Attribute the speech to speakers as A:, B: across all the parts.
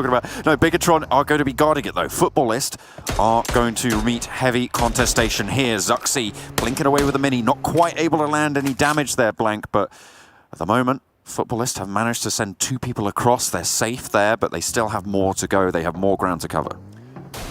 A: talking about. No, Bigetron are going to be guarding it though. Futbolist are going to meet heavy contestation here. Zuxi blinking away with a mini, not quite able to land any damage there, Blank, but at the moment, Futbolist have managed to send 2 people across. They're safe there, but they still have more to go. They have more ground to cover.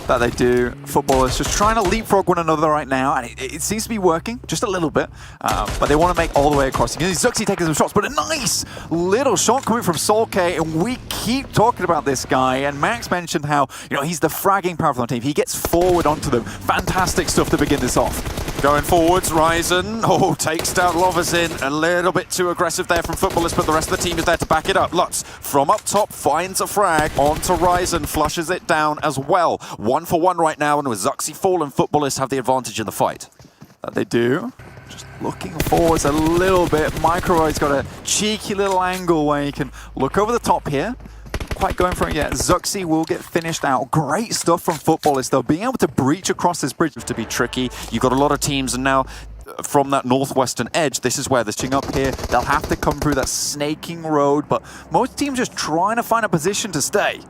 B: That they do. Futbolist just trying to leapfrog one another right now, and it seems to be working just a little bit, but they want to make all the way across. You know, Zuxi taking some shots, but a nice little shot coming from Solke, and we keep talking about this guy, and Max mentioned how, you know, he's the fragging power on the team. He gets forward onto them. Fantastic stuff to begin this off.
A: Going forwards, Ryzen, takes down Lovazin. A little bit too aggressive there from Futbolist, but the rest of the team is there to back it up. Lutz, from up top, finds a frag onto Ryzen, flushes it down as well. 1-for-1 right now, and with Zuxi fallen, Futbolist have the advantage in the fight.
B: That they do. Just looking forwards a little bit. Microvoid's got a cheeky little angle where you can look over the top here. Quite going for it yet. Zuxi will get finished out. Great stuff from Futbolist though. Being able to breach across this bridge
A: to be tricky. You've got a lot of teams, and now from that northwestern edge, this is where they're stitching up here.
B: They'll have to come through that snaking road, but most teams just trying to find a position to stay.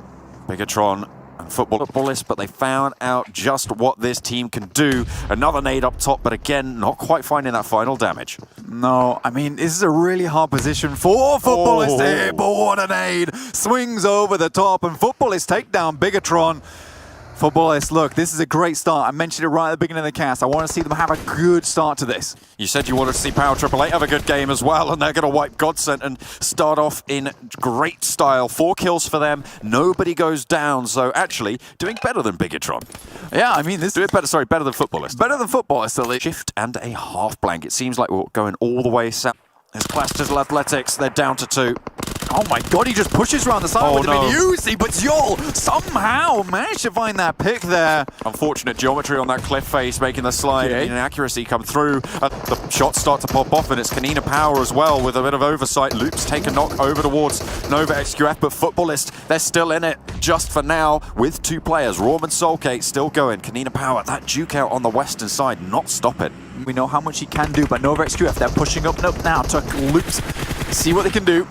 A: Bigetron and Futbolist, but they found out just what this team can do. Another nade up top, but again, not quite finding that final damage.
B: No, I mean, this is a really hard position for Futbolist here, but what a nade! Swings over the top, and Futbolist take down Bigetron. Futbolist, look, this is a great start. I mentioned it right at the beginning of the cast. I want to see them have a good start to this.
A: You said you wanted to see Power 888 have a good game as well, and they're going to wipe GODSENT and start off in great style. 4 kills for them. Nobody goes down, so actually doing better than Bigetron.
B: Yeah, I mean, this...
A: better than Futbolist.
B: Better than Futbolist, at least.
A: Shift and a half blank. It seems like we're going all the way south. There's Clusters Athletics. They're down to 2.
B: Oh my god, he just pushes around the side with the mini-Uzi, but Yol somehow managed to find that pick there.
A: Unfortunate geometry on that cliff face, making the slide and inaccuracy come through. The shots start to pop off, and it's Konina Power as well with a bit of oversight. Loops take a knock over towards Nova XQF, but Futbolist, they're still in it just for now with 2 players. Rawm and Soulcake still going. Konina Power, that juke out on the western side, not stop it.
B: We know how much he can do, but Nova XQF, they're pushing up now to Loops. See what they can do.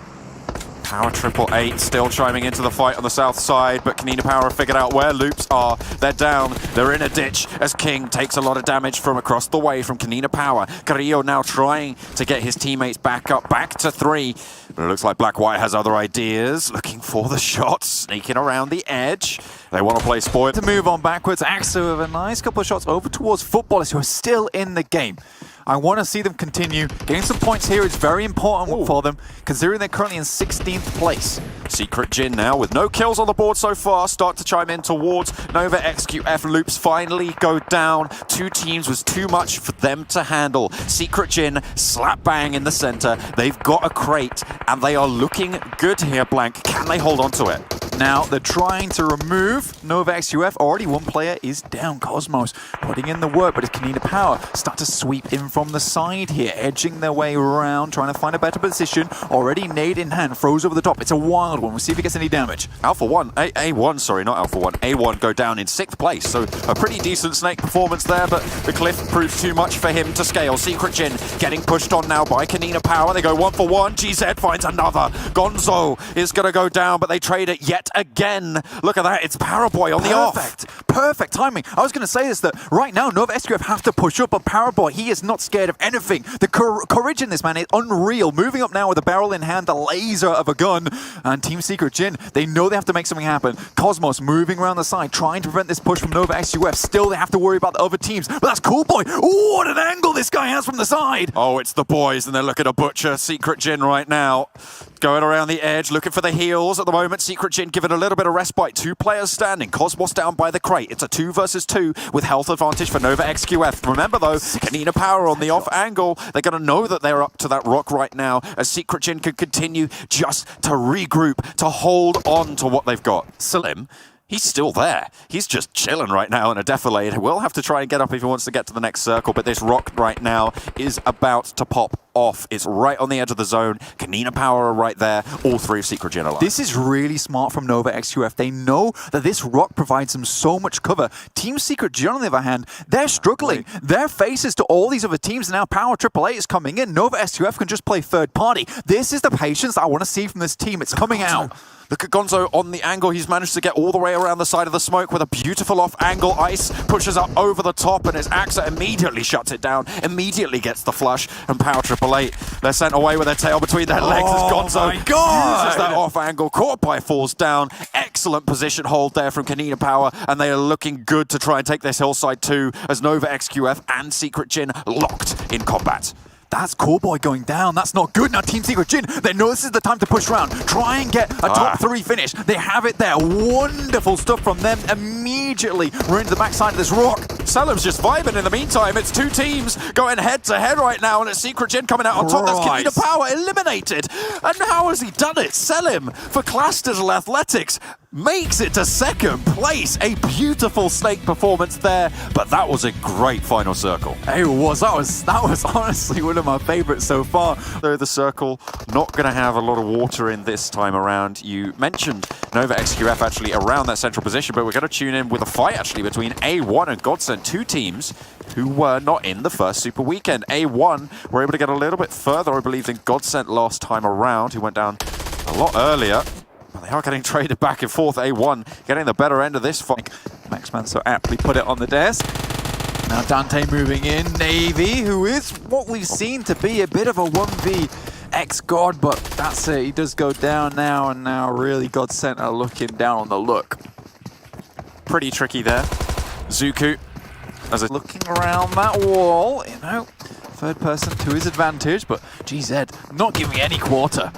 A: Power 888 still chiming into the fight on the south side, but Konina Power have figured out where Loops are. They're down, they're in a ditch as King takes a lot of damage from across the way from Konina Power. Carrillo now trying to get his teammates back up, back to 3. But it looks like Black White has other ideas, looking for the shots, sneaking around the edge. They want to play spoil.
B: To move on backwards, Axo with a nice couple of shots over towards Futbolist, who are still in the game. I want to see them continue. Getting some points here is very important for them, considering they're currently in 16th place.
A: Secret Jin now with no kills on the board so far. Start to chime in towards Nova XQF. Loops finally go down. 2 teams was too much for them to handle. Secret Jin, slap bang in the center. They've got a crate, and they are looking good here, Blank. Can they hold on to it?
B: Now, they're trying to remove Nova XQF. Already 1 player is down. Cosmos putting in the work, but it's Konina Power start to sweep in from the side here, edging their way around, trying to find a better position. Already nade in hand, throws over the top. It's a wild one. We'll see if he gets any damage.
A: A1, sorry, not Alpha 1. A1 go down in 6th place, so a pretty decent Snake performance there, but the cliff proves too much for him to scale. Secret Jin getting pushed on now by Konina Power. They go 1-for-1. GZ finds another. Gonzo is going to go down, but they trade it yet again. Look at that, it's Paraboy on the off.
B: Perfect timing. I was going to say this, that right now Nova XQF have to push up, but Paraboy, he is not scared of anything. The courage in this man is unreal. Moving up now with a barrel in hand, the laser of a gun, and Team Secret Jin, they know they have to make something happen. Cosmos moving around the side, trying to prevent this push from Nova XQF. Still, they have to worry about the other teams, but that's Cool Boy. Oh, what an angle this guy has from the side.
A: Oh, it's the boys, and they're looking to butcher Secret Jin right now. Going around the edge, looking for the heals at the moment. Secret Jin given a little bit of respite. 2 players standing. Cosmos down by the crate. It's a 2 versus 2 with health advantage for Nova XQF. Remember though, Konina Power on the off angle. They're going to know that they're up to that rock right now as Secret Jin can continue just to regroup, to hold on to what they've got. Slim, he's still there. He's just chilling right now in a defilade. We'll have to try and get up if he wants to get to the next circle, but this rock right now is about to pop. off. It's right on the edge of the zone. Konina Power are right there. All three of Secret Gen alive.
B: This is really smart from Nova XQF. They know that this rock provides them so much cover. Team Secret Gen, on the other hand, they're struggling. They're faces to all these other teams. Now Power Triple Eight is coming in. Nova XQF can just play third party. This is the patience that I want to see from this team. It's coming out.
A: Look at Gonzo on the angle. He's managed to get all the way around the side of the smoke with a beautiful off-angle. Ice pushes up over the top, and his Axa immediately shuts it down, immediately gets the flush, and Power Triple Eight, they're sent away with their tail between their legs as Gonzo uses that off-angle. Corpy falls down. Excellent position hold there from Konina Power, and they are looking good to try and take this hillside too, as Nova XQF and Secret Gen locked in combat.
B: That's Coreboy going down. That's not good. Now Team Secret Gen, they know this is the time to push around. Try and get a top 3 finish. They have it there. Wonderful stuff from them. Immediately we're into the backside of this rock.
A: Selim's just vibing in the meantime. It's two teams going head-to-head right now, and it's Secret Gen coming out on top. That's Konina Power eliminated. And how has he done it? Selim, for Klas Digital Athletics, makes it to second place. A beautiful snake performance there, but that was a great final circle.
B: It was. That was honestly one of my favorites so far.
A: Though the circle not going to have a lot of water in this time around. You mentioned Nova XQF actually around that central position, but we're going to tune in with a fight actually between A1 and GODSENT, two teams who were not in the first Super Weekend. A1 were able to get a little bit further, I believe, than GODSENT last time around, who went down a lot earlier. They are getting traded back and forth. A1 getting the better end of this fight.
B: Maxman so aptly put it on the desk. Now Dante moving in. Navy, who is what we've seen to be a bit of a 1v ex-god, but that's it. He does go down now, and now really GODSENT are looking down on the look.
A: Pretty tricky there. Zuku as a
B: looking around that wall, you know, third person to his advantage, but GZ not giving any quarter.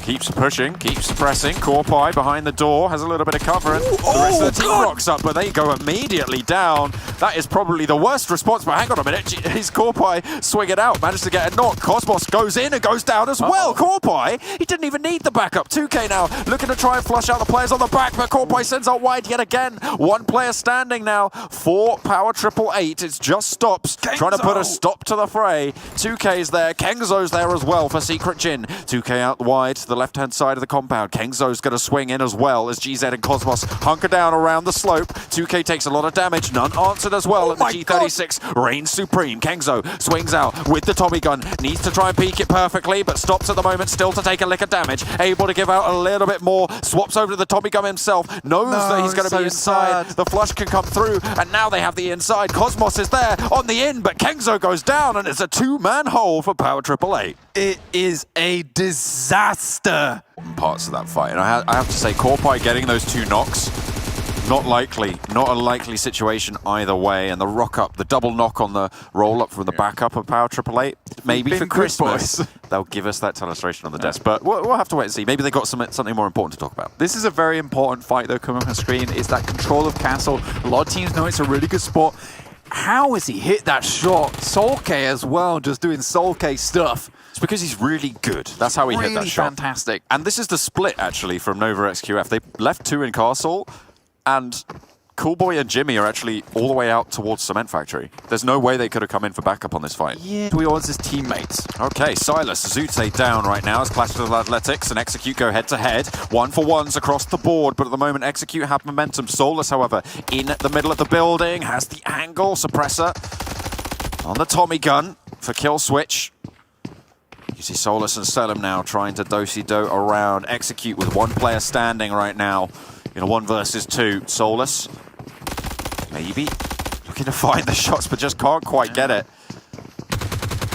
A: Keeps pushing, keeps pressing. Corpy behind the door has a little bit of cover, and the rest of the team rocks up, but they go immediately down. That is probably the worst response, but hang on a minute. His Corpy swing it out, managed to get a knock. Cosmos goes in and goes down as well. Corpy, he didn't even need the backup. 2K now looking to try and flush out the players on the back, but Corpy sends out wide yet again. One player standing now for Power Triple Eight. It's just stops, trying to put a stop to the fray. 2K's there, Kengzo's there as well for Secret Gen. 2K out wide to the left-hand side of the compound. Kengzo's going to swing in as well as GZ and Cosmos hunker down around the slope. 2K takes a lot of damage, none answered as well, and the G36 reigns supreme. Kengzo swings out with the Tommy gun, needs to try and peek it perfectly, but stops at the moment still to take a lick of damage. Able to give out a little bit more, swaps over to the Tommy gun himself, knows that he's going to be inside. The flush can come through, and now they have the inside. Cosmos is there on the in, but Kengzo goes down, and it's a two-man hole for Power Triple Eight.
B: It is a disaster.
A: Parts of that fight, and I have to say, Corpy getting those two knocks, not a likely situation either way, and the rock up, the double knock on the roll up from the backup of Power Triple Eight, maybe for Christmas they'll give us that illustration on the desk, but we'll have to wait and see. Maybe they got something more important to talk about.
B: This is a very important fight though coming up on screen. It's that control of castle. A lot of teams know it's a really good spot. How has he hit that shot? Soul K as well, just doing Soul K stuff.
A: It's because he's really good. That's how he hit that shot.
B: Fantastic.
A: And this is the split, actually, from Nova XQF. They left two in Castle, and Coolboy and Jimmy are actually all the way out towards Cement Factory. There's no way they could have come in for backup on this fight.
B: Yeah, we all his teammates.
A: Okay, Silas, Zute down right now as Clash of Athletics and Execute go head-to-head. 1-for-1s across the board, but at the moment, Execute have momentum. Solus, however, in the middle of the building, has the angle. Suppressor on the Tommy gun for kill switch. You see Solus and Selim now trying to do-si-do around. Execute with one player standing right now in a 1 versus 2. Solus, maybe looking to find the shots, but just can't quite get it.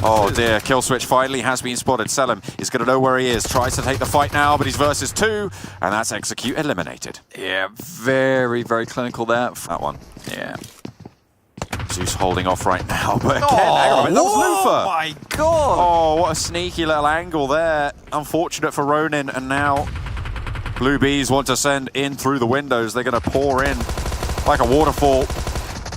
A: Oh dear, kill switch finally has been spotted. Selim is going to know where he is. Tries to take the fight now, but he's versus 2, and that's Execute eliminated.
B: Yeah, very, very clinical there.
A: That one.
B: Yeah.
A: Zeus holding off right now, but again, hang on a minute, that was Lufa!
B: Oh my god!
A: Oh, what a sneaky little angle there. Unfortunate for Ronin, and now Blue Bees want to send in through the windows. They're going to pour in like a waterfall.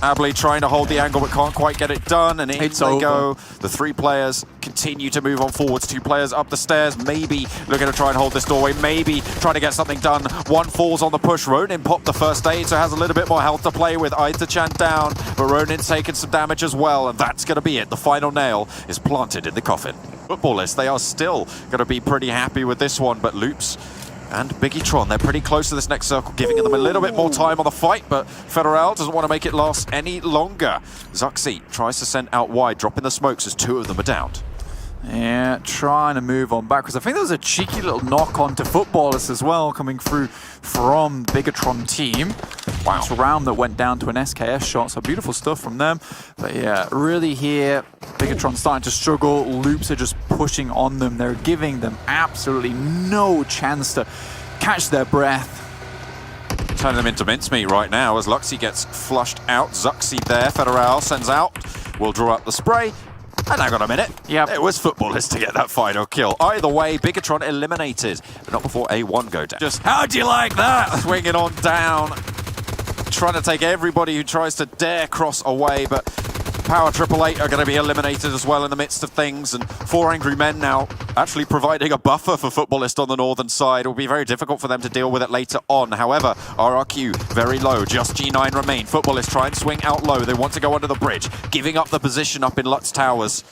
A: Abley trying to hold the angle, but can't quite get it done, and in they go. The 3 players continue to move on forwards. 2 players up the stairs, maybe looking to try and hold this doorway, maybe trying to get something done. 1 falls on the push. Ronin popped the first aid, so has a little bit more health to play with. Aita-chan down, but Ronin's taken some damage as well, and that's going to be it. The final nail is planted in the coffin. Futbolist, they are still going to be pretty happy with this one, but Loops and Bigetron, they're pretty close to this next circle, giving them a little bit more time on the fight, but Federal doesn't want to make it last any longer. Zuxi tries to send out wide, dropping the smokes as two of them are downed.
B: Yeah, trying to move on backwards. I think there was a cheeky little knock on to Futbolist as well, coming through from the Bigetron team. Wow. It's a round that went down to an SKS shot, so beautiful stuff from them. But yeah, really here, Bigetron starting to struggle. Loops are just pushing on them. They're giving them absolutely no chance to catch their breath.
A: Turning them into mincemeat right now as Luxy gets flushed out. Zuxi there, Federal sends out, will draw up the spray. And hang on a minute.
B: Yep.
A: It was Futbolist to get that final kill. Either way, Bigetron eliminated, but not before A1 go down. Just how do you like that? Swinging on down, trying to take everybody who tries to dare cross away, but Power 888 are going to be eliminated as well in the midst of things, and 4 Angry Men now actually providing a buffer for Futbolist on the northern side. It will be very difficult for them to deal with it later on. However, RRQ very low, just G9 remain. Futbolist try and swing out low. They want to go under the bridge, giving up the position up in Lutz Towers.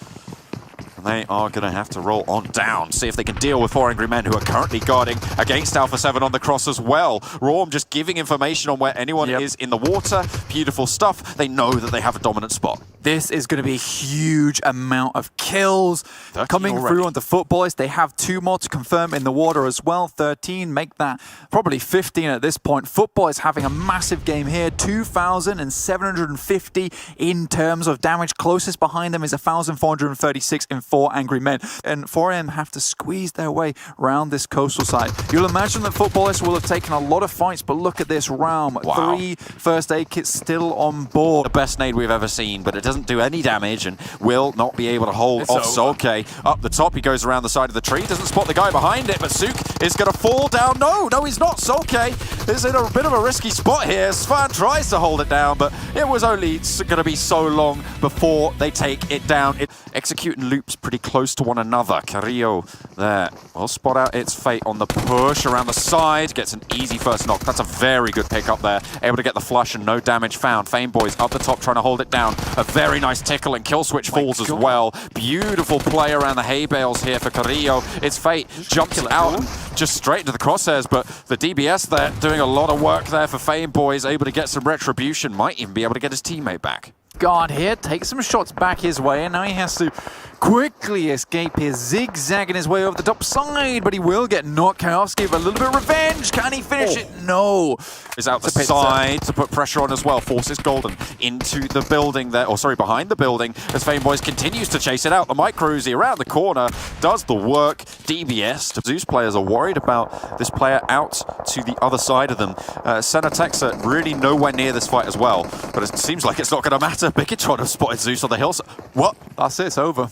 A: They are going to have to roll on down, see if they can deal with 4 Angry Men who are currently guarding against Alpha 7 on the cross as well. Raum just giving information on where anyone is in the water. Beautiful stuff. They know that they have a dominant spot.
B: This is going to be a huge amount of kills coming through onto Futbolist. They have 2 more to confirm in the water as well. 13, make that probably 15 at this point. Futbolist having a massive game here. 2,750 in terms of damage. Closest behind them is 1,436 in 4 Angry Men. And 4M have to squeeze their way around this coastal side. You'll imagine that Futbolist will have taken a lot of fights, but look at this round.
A: Wow.
B: 3 first aid kits still on board.
A: The best nade we've ever seen, but it doesn't do any damage and will not be able to hold off Solke. Up the top, he goes around the side of the tree, doesn't spot the guy behind it, but Suk is going to fall down. No, he's not. Solke is in a bit of a risky spot here. Svan tries to hold it down, but it was only going to be so long before they take it down. Executing Loops pretty close to one another. Carrillo there will spot out its fate on the push around the side. Gets an easy first knock. That's a very good pick up there. Able to get the flush and no damage found. Fameboy's up the top trying to hold it down. A very nice tickle and kill switch falls as well. Beautiful play around the hay bales here for Carrillo. Its fate jumps out just straight into the crosshairs, but the DBS there doing a lot of work there for Fameboy, is able to get some retribution. Might even be able to get his teammate back.
B: Guard here, takes some shots back his way, and now he has to quickly escape here, zigzagging his way over the top side, but he will get knocked. Chaos give a little bit of revenge. Can he finish it? No.
A: Is out the side to put pressure on as well. Forces Golden into the building there, or sorry, behind the building, as Fameboy continues to chase it out. The Micro Uzi around the corner does the work. DBS. Zeus players are worried about this player out to the other side of them. Senatexa really nowhere near this fight as well, but it seems like it's not going to matter. Bigetron have spotted Zeus on the hill. What?
B: That's it, it's over.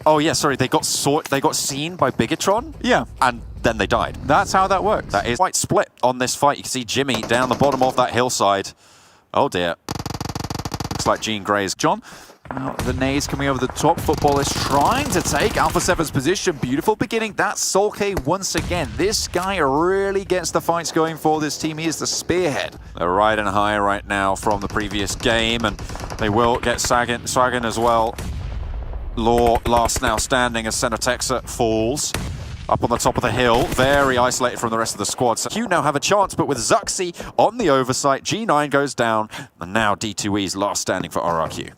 A: Oh yeah, sorry, they got seen by Bigetron?
B: Yeah.
A: And then they died.
B: That's how that works.
A: That is quite split on this fight. You can see Jimmy down the bottom of that hillside. Oh dear. Looks like Jean Grey's.
B: John, now the nades coming over the top. Futbolist trying to take Alpha 7's position. Beautiful beginning. That's Solke once again. This guy really gets the fights going for this team. He is the spearhead.
A: They're riding high right now from the previous game, and they will get Swaggin as well. Law last now standing as Senatexa falls. Up on the top of the hill, very isolated from the rest of the squad. So Q now have a chance, but with Zuxi on the oversight, G9 goes down, and now D2E's last standing for RRQ.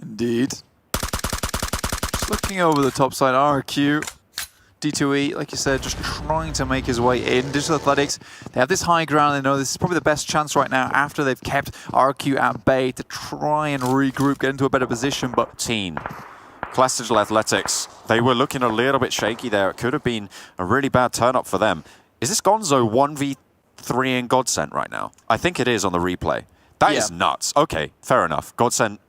B: Indeed. Just looking over the top side, RRQ, D2E, like you said, just trying to make his way in. Digital Athletics, they have this high ground. They know this is probably the best chance right now after they've kept RRQ at bay to try and regroup, get into a better position. But
A: Klas Digital Athletics, they were looking a little bit shaky there. It could have been a really bad turn-up for them. Is this Gonzo 1v3 in GODSENT right now? I think it is on the replay. That is nuts. Okay, fair enough. GODSENT,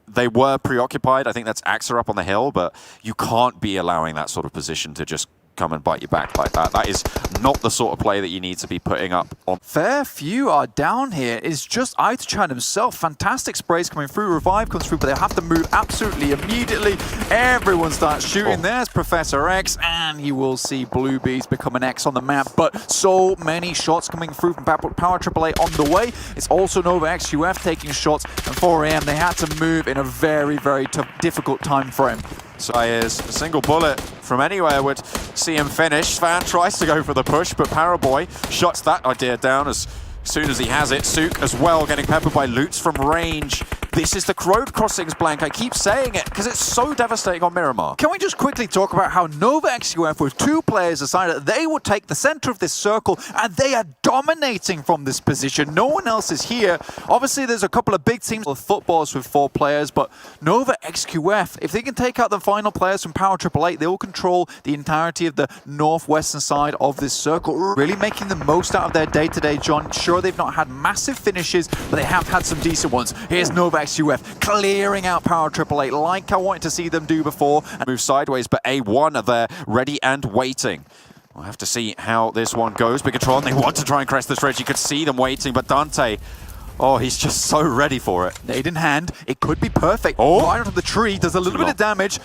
A: they were preoccupied. I think that's Axa up on the hill, but you can't be allowing that sort of position to just come and bite you back like that. That is not the sort of play that you need to be putting up on.
B: Fair few are down here. It's just Aitachan himself. Fantastic sprays coming through. Revive comes through, but they'll have to move absolutely immediately. Everyone starts shooting. There's Professor X, and you will see Blue Bees become an X on the map. But so many shots coming through from Power 888 on the way. It's also Nova XUF taking shots, and 4AM, they had to move in a very, very tough, difficult time frame.
A: Slayers, a single bullet from anywhere would see him finish. Fan tries to go for the push, but Paraboy shuts that idea down as soon as he has it. Sook as well, getting peppered by loots from range. This is the road crossings, Blank. I keep saying it because it's so devastating on Miramar.
B: Can we just quickly talk about how Nova XQF with 2 players decided that they would take the center of this circle and they are dominating from this position. No one else is here. Obviously, there's a couple of big teams of footballs with 4 players, but Nova XQF, if they can take out the final players from Power 888, they will control the entirety of the northwestern side of this circle, really making the most out of their day-to-day, John. Sure, they've not had massive finishes, but they have had some decent ones. Here's Nova XQF clearing out Power 888 like I wanted to see them do before. And move sideways, but A1 are there, ready and waiting. We'll have to see how this one goes. Bigetron, they want to try and crest this ridge. You could see them waiting, but Dante, oh, he's just so ready for it. Nade in hand, it could be perfect.
A: Oh,
B: right onto the tree, does a little bit of damage.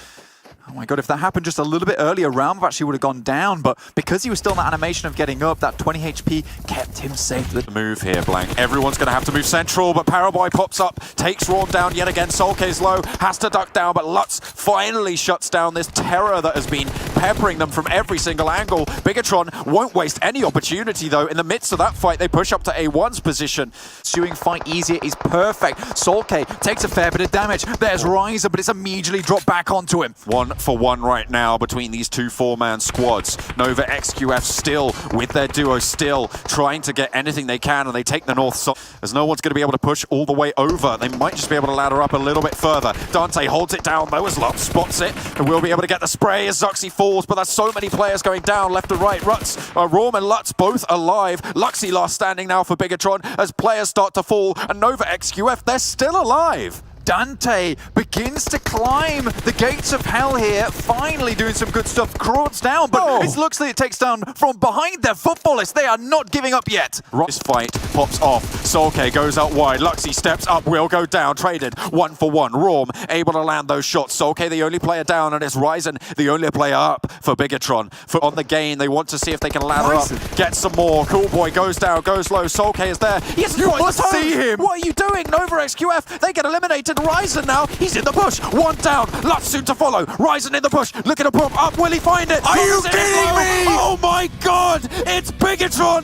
B: Oh my god, if that happened just a little bit earlier, Realm actually would have gone down, but because he was still in that animation of getting up, that 20 HP kept him safe.
A: The move here, Blank. Everyone's going to have to move central, but Paraboy pops up, takes Rawn down yet again. Solke's low, has to duck down, but Lutz finally shuts down this terror that has been peppering them from every single angle. Bigetron won't waste any opportunity, though. In the midst of that fight, they push up to A1's position.
B: Suing fight easier is perfect. Solke takes a fair bit of damage. There's Riser, but it's immediately dropped back onto him.
A: 1-for-1 right now between these 2 4-man squads. Nova XQF still with their duo, still trying to get anything they can, and they take the north side. As no one's going to be able to push all the way over. They might just be able to ladder up a little bit further. Dante holds it down though as Lutz spots it, and will be able to get the spray as Zuxi falls, but there's so many players going down left and right. Rawn and Lutz both alive. Luxy last standing now for Bigetron as players start to fall, and Nova XQF, they're still alive.
B: Dante begins to climb the gates of hell here, finally doing some good stuff. Crawds down, but it looks like it takes down from behind their Futbolist. They are not giving up yet.
A: This fight pops off. Solke goes out wide. Luxy steps up, will go down. Traded 1-for-1. Rawn able to land those shots. Solke the only player down, and it's Ryzen the only player up for Bigetron. On the gain, they want to see if they can ladder up, get some more. Cool Boy goes down, goes low. Solke is there. He hasn't quite see him. What are you doing? Nova XQF, they get eliminated. Ryzen now, he's in the bush. 1 down. Lutz soon to follow. Ryzen in the bush, looking to pump up. Will he find it?
B: Are you kidding me?
A: Oh my god, it's Bigetron.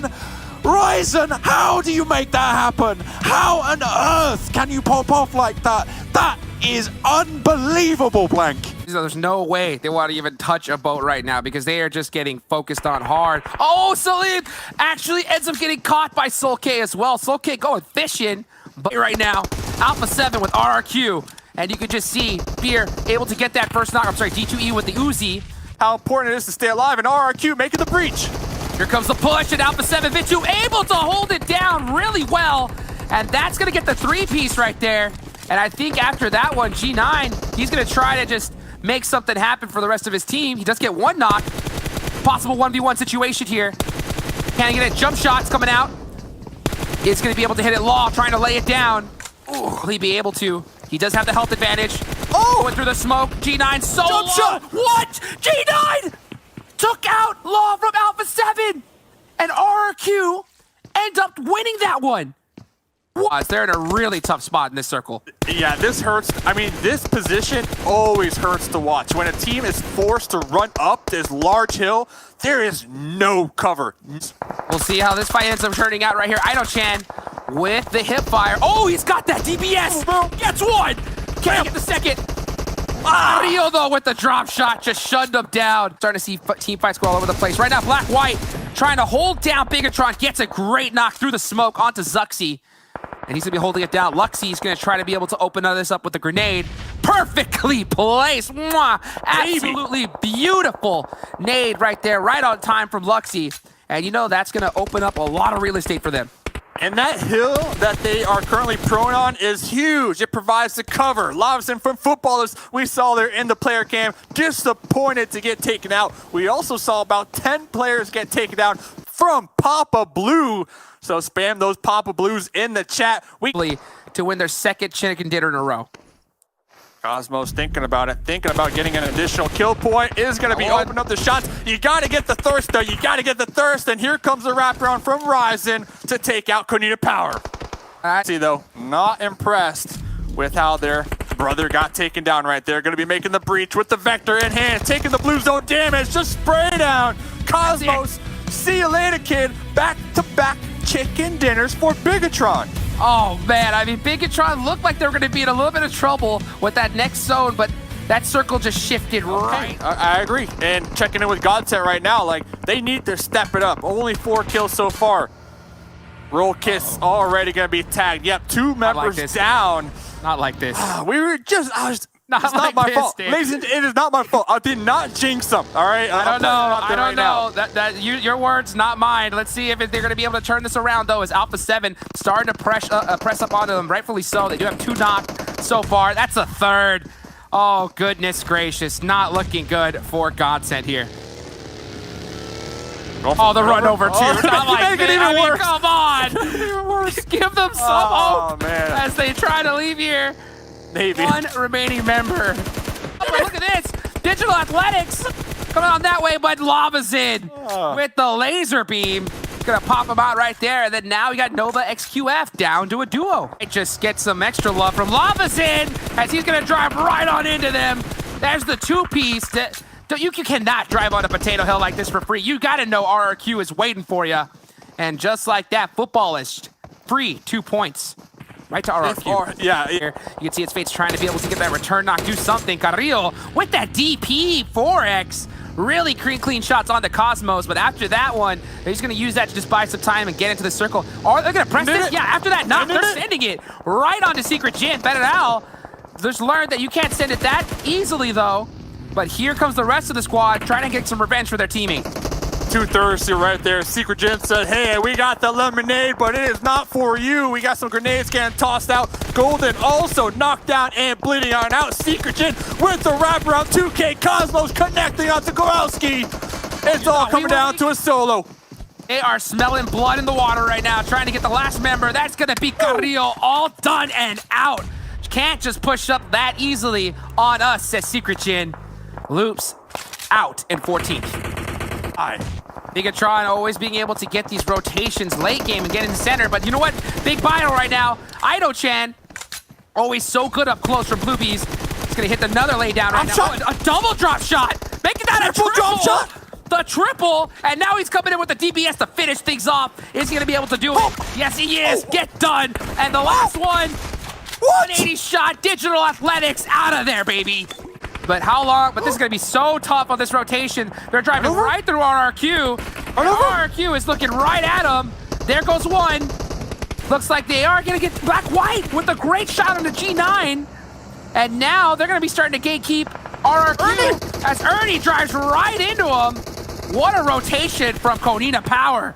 A: Ryzen, how do you make that happen? How on earth can you pop off like that? That is unbelievable, Blank.
C: There's no way they want to even touch a boat right now because they are just getting focused on hard. Oh, Salim actually ends up getting caught by Solke as well. Solke going fishing, but right now, Alpha 7 with RRQ, and you can just see Beer able to get that first knock. I'm sorry, D2E with the Uzi.
D: How important it is to stay alive, and RRQ making the breach.
C: Here comes the push, and Alpha 7 Vitu able to hold it down really well, and that's going to get the 3-piece right there. And I think after that one, G9, he's going to try to just make something happen for the rest of his team. He does get 1 knock. Possible 1v1 situation here. Can he get it? Jump shots coming out. He's going to be able to hit it Law, trying to lay it down. Ooh, will he be able to? He does have the health advantage. Oh! Going through the smoke. G9 so
D: Jump shot!
C: What? G9 took out Law from Alpha 7. And RRQ end up winning that one. They're in a really tough spot in this circle.
D: Yeah, this hurts. I mean, this position always hurts to watch. When a team is forced to run up this large hill, there is no cover.
C: We'll see how this fight ends up turning out right here. Idochan with the hip fire. Oh, he's got that DBS. Gets 1. Can't get the second. Rio, though, with the drop shot, just shunned him down. Starting to see team fights go all over the place. Right now, Black-White trying to hold down Bigetron. Gets a great knock through the smoke onto Zuxi. And he's going to be holding it down. Luxy's going to try to be able to open this up with a grenade. Perfectly placed. Mwah. Absolutely beautiful nade right there. Right on time from Luxy. And you know that's going to open up a lot of real estate for them.
D: And that hill that they are currently prone on is huge. It provides the cover. Lobson from Futbolist, we saw there in the player cam, disappointed to get taken out. We also saw about 10 players get taken out from Papa Blue. So spam those Papa Blues in the chat.
C: To win their second chicken dinner in a row.
D: Cosmos thinking about it, thinking about getting an additional kill point. Is going to be opening up the shots. You got to get the thirst, though. You got to get the thirst. And here comes the wraparound from Ryzen to take out Konina Power. See, though, not impressed with how they're brother got taken down right there. Going to be making the breach with the Vector in hand, taking the blue zone damage, just spray down. Cosmos, see you later, kid. Back-to-back chicken dinners for Bigetron.
C: Oh man, I mean, Bigetron looked like they were going to be in a little bit of trouble with that next zone, but that circle just shifted right.
D: I agree. And checking in with GODSENT right now, like, they need to step it up. Only 4 kills so far. Roll Kiss already going to be tagged. Yep, 2 members down.
C: Not like this.
D: We were just, it's not my fault. Ladies and it is not my fault. I did not jinx them, all right?
C: I don't know. Your words, not mine. Let's see if they're going to be able to turn this around, though, as Alpha 7 starting to press up onto them, rightfully so. They do have 2 knocked so far. That's a 3rd. Oh, goodness gracious. Not looking good for GODSENT here. Oh, the run over, too. Not like this. I mean, come on. Give them some hope as they try to leave here.
D: Maybe.
C: 1 remaining member. Oh, look at this. Digital Athletics coming on that way, but Lava's in with the laser beam. Gonna pop him out right there. And then now we got Nova XQF down to a duo. It just gets some extra love from Lava's in as he's gonna drive right on into them. There's the 2-piece. You cannot drive on a potato hill like this for free. You gotta know RRQ is waiting for you. And just like that, Futbolist, free 2 points. Right to RRQ. Here, you can see its Fate's trying to be able to get that return knock, do something. Carrillo with that DP 4X. Really clean shots on the Cosmos, but after that one, he's going to use that to just buy some time and get into the circle. Or they're going to press this. Yeah, after that knock, they're sending it right onto Secret Jin. Federal just learned that you can't send it that easily, though. But here comes the rest of the squad trying to get some revenge for their teammate.
D: Too thirsty right there. Secret Jin said, hey, we got the lemonade, but it is not for you. We got some grenades getting tossed out. Golden also knocked down and bleeding on out. Secret Jin with the wraparound 2K. Cosmos connecting onto Kowalski. It's all coming down to a solo.
C: They are smelling blood in the water right now, trying to get the last member. That's going to be Carrillo, all done and out. Can't just push up that easily on us, says Secret Jin. Loops out in 14th. Bigetron always being able to get these rotations late game and get in the center, but you know what? Big battle right now. Ido-chan, always so good up close from Bluebees. He's gonna hit another lay down right now. Oh, a double drop shot, making that a triple drop shot. The triple, and now he's coming in with the DBS to finish things off. Is he gonna be able to do it? Yes, he is. Get done. And the last one, 180 shot, Digital Athletics out of there, baby. But how long? But this is going to be so tough on this rotation. They're driving right through RRQ. RRQ is looking right at them. There goes one. Looks like they are going to get black-white with a great shot on the G9. And now they're going to be starting to gatekeep RRQ as Ernie drives right into him. What a rotation from Konina Power.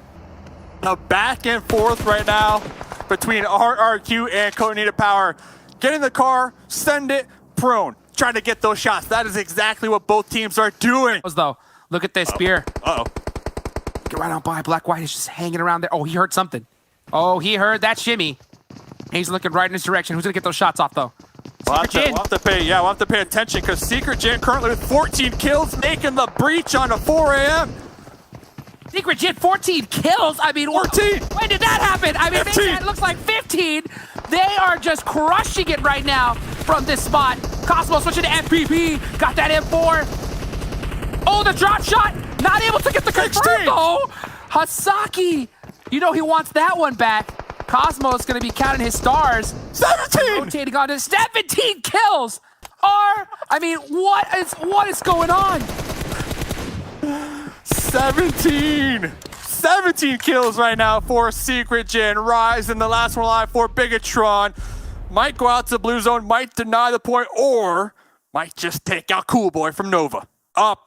D: The back and forth right now between RRQ and Konina Power. Get in the car, send it, prone. Trying to get those shots. That is exactly what both teams are doing.
C: Though, look at this spear. Get right on by. Black White is just hanging around there. Oh, he heard something. Oh, he heard that shimmy. He's looking right in his direction. Who's gonna get those shots off though?
D: We'll have to pay attention because Secret Jin currently with 14 kills, making the breach on a 4 a.m.
C: Secret Jin 14 kills. I mean,
D: 14.
C: When did that happen? I mean, it looks like 15. They are just crushing it right now from this spot. Cosmos switching to FPP. Got that M4. Oh, the drop shot. Not able to get the confirm though. Hasaki. You know he wants that one back. Cosmos going to be counting his stars.
D: 17.
C: Rotating on to 17 kills. I mean, what is going on?
D: 17 kills right now for Secret Jin. Rise in the last one alive for Bigetron. Might go out to blue zone, might deny the point, or might just take out Cool Boy from Nova.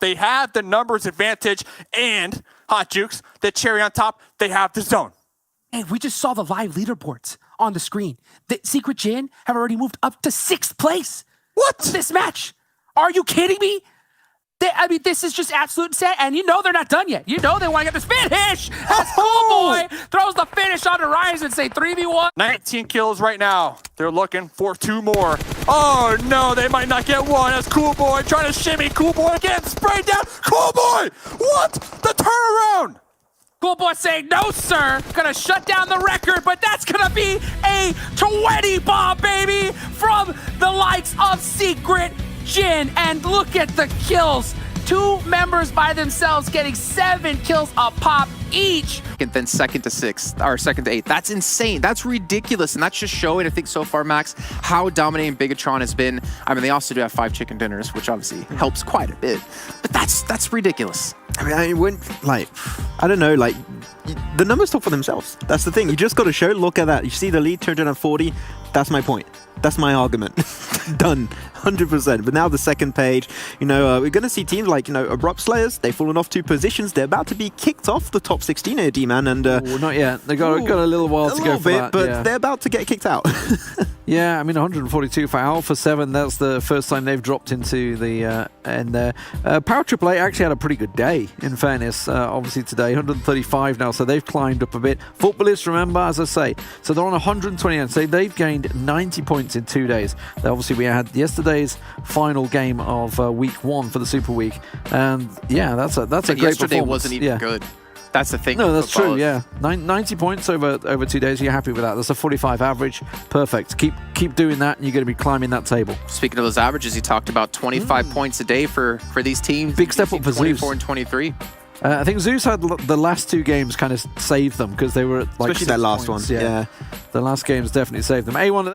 D: They have the numbers advantage, and Hot Jukes, the cherry on top, they have the zone.
C: Hey, we just saw the live leaderboards on the screen. The Secret Jin have already moved up to 6th place.
D: What?
C: This match. Are you kidding me? I mean, this is just absolute set, and you know they're not done yet. You know they want to get the finish. As Cool Boy throws the finish on Horizon, say 3v1.
D: 19 kills right now. They're looking for 2 more. Oh no, they might not get one as Cool Boy trying to shimmy. Cool Boy getting sprayed down. Cool Boy, what? The turnaround.
C: Cool Boy saying, no, sir. Gonna shut down the record, but that's gonna be a 20 bomb, baby, from the likes of Secret Jin. And look at the kills. 2 members by themselves getting 7 kills a pop each.
E: And then second to 6th, or second to 8th. That's insane. That's ridiculous. And that's just showing, I think, so far, Max, how dominating Bigetron has been. I mean, they also do have 5 chicken dinners, which obviously helps quite a bit. But that's ridiculous.
F: I mean, I wouldn't, like, I don't know, like, the numbers talk for themselves. That's the thing. You just got to show, look at that. You see the lead, 240. That's my point. That's my argument. Done. 100%. But now the second page, you know, we're going to see teams like, you know, Abrupt Slayers. They've fallen off 2 positions. They're about to be kicked off the top 16 here, D-Man. And
G: Ooh, not yet. They've got a little while to go for that.
F: But
G: yeah.
F: they're about to get kicked out.
G: Yeah, I mean, 142 for Alpha 7. That's the first time they've dropped into the end there. Power AAA actually had a pretty good day, in fairness, obviously today. 135 now, so they've climbed up a bit. Futbolist, remember, as I say, so they're on 129. So they've gained 90 points in 2 days. Obviously, we had yesterday's final game of week 1 for the Super Week. And yeah, that's a great performance.
E: Yesterday wasn't even good. That's the thing.
G: No, that's true, yeah. 90 points over 2 days. You're happy with that. That's a 45 average. Perfect. Keep doing that, and you're going to be climbing that table.
E: Speaking of those averages, you talked about 25 points a day for these teams.
G: Big step up for Zeus.
E: 24 and 23.
G: I think Zeus had the last 2 games kind of saved them because they were at like
F: Especially that last
G: points.
F: one. Yeah.
G: The last games definitely saved them. A1